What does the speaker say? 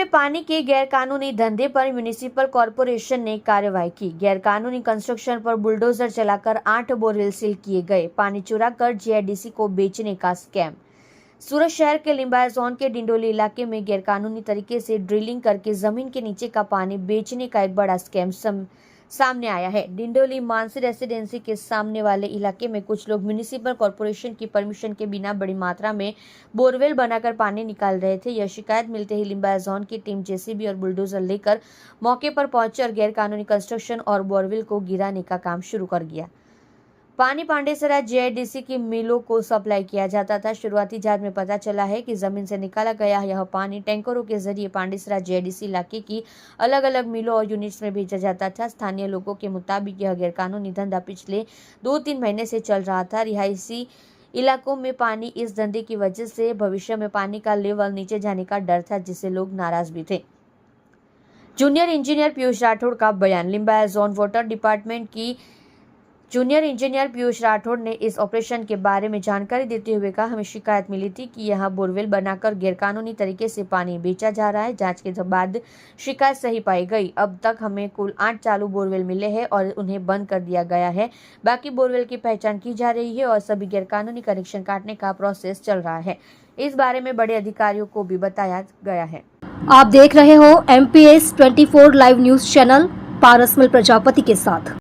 में पानी के गैरकानूनी धंधे पर म्यूनिसिपल कॉरपोरेशन ने कार्रवाई की। गैरकानूनी कंस्ट्रक्शन पर बुलडोजर चलाकर 8 बोरवेल सील किए गए। पानी चुराकर जीआईडीसी को बेचने का स्कैम। सूरत शहर के लिंबाया जोन के डिंडोली इलाके में गैरकानूनी तरीके से ड्रिलिंग करके जमीन के नीचे का पानी बेचने का एक बड़ा स्कैम सामने आया है। डिंडोली मानसी रेसिडेंसी के सामने वाले इलाके में कुछ लोग म्यूनिसिपल कॉरपोरेशन की परमिशन के बिना बड़ी मात्रा में बोरवेल बनाकर पानी निकाल रहे थे। यह शिकायत मिलते ही लिंबाया जोन की टीम जेसीबी और बुलडोजर लेकर मौके पर पहुंची और गैरकानूनी कंस्ट्रक्शन और बोरवेल को गिराने का काम शुरू कर दिया। पानी पांडेसरा जीआईडीसी की मिलों को सप्लाई किया जाता था। शुरुआती जांच में पता चला है कि जमीन से निकाला गया यह पानी टैंकरों के जरिए पांडेसरा जीआईडीसी इलाके की अलग अलग मिलों और यूनिट्स में भेजा जाता था। स्थानीय लोगों के मुताबिक यह गैरकानूनी धंधा पिछले 2-3 महीने से चल रहा था। रिहायशी इलाकों में पानी इस धंधे की वजह से भविष्य में पानी का लेवल नीचे जाने का डर था, जिससे लोग नाराज भी थे। जूनियर इंजीनियर पीयूष राठौड़ का बयान। लिंबाया जोन वाटर डिपार्टमेंट की जूनियर इंजीनियर पीयूष राठौड़ ने इस ऑपरेशन के बारे में जानकारी देते हुए कहा, हमें शिकायत मिली थी कि यहां बोरवेल बनाकर गैरकानूनी तरीके से पानी बेचा जा रहा है। जांच के बाद शिकायत सही पाई गई। अब तक हमें कुल 8 चालू बोरवेल मिले हैं और उन्हें बंद कर दिया गया है। बाकी बोरवेल की पहचान की जा रही है और सभी गैरकानूनी कनेक्शन काटने का प्रोसेस चल रहा है। इस बारे में बड़े अधिकारियों को भी बताया गया है। आप देख रहे हो MPS 24 live news channel Parasmal Prajapati के साथ।